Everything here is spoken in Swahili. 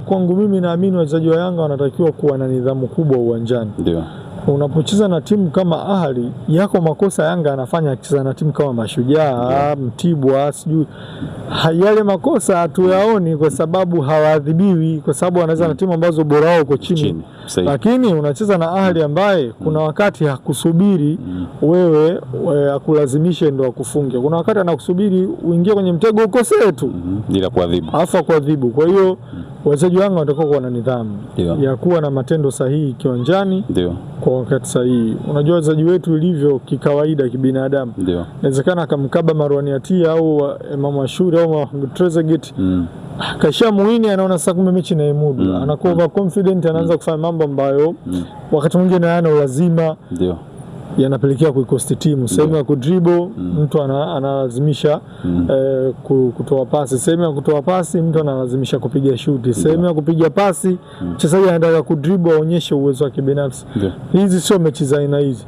Kwangu mimi naamini wachezaji wa Yanga wanatakiwa kuwa na nidhamu kubwa uwanjani. Ndio. Unapocheza na timu kama Ahli, yako makosa Yanga anafanya akicheza na timu kama Mashujaa, Mtibwa, sijui. Yale makosa hatuyaoni kwa sababu hawaadhibiwi, kwa sababu wanaweza na timu ambazo bora wao uko chini. Lakini unacheza na Ahli ambaye kuna wakati hakusubiri wewe akulazimishe ndo akufunge. Kuna wakati anakusubiri uingie kwenye mtego ukosee tu bila kuadhibu. Afa kuadhibu. Kwa hiyo wachezaji wangu wanatakiwa kuwa na nidhamu ya kuwa na matendo sahihi kiwanjani kwa wakati sahihi. Unajua wachezaji wetu ilivyo kikawaida kibinadamu. Inawezekana akamkaba Marwan Yatia au Imam Ashuri au Trezeguet. Kasha muini anaona sasa kumbe mechi na imudu. Anakuwa overconfident, anaanza kufanya mambo ambayo wakati mwingine hayana lazima. Yanapelekea kuikosti timu. Sehemu ya kudribble mtu analazimisha kutoa pasi. Sehemu ya kutoa pasi mtu analazimisha kupiga shuti. Sehemu ya kupiga pasi mchezaji anataka kudribble aonyeshe uwezo wake binafsi. Hizi sio mechi za aina hizi.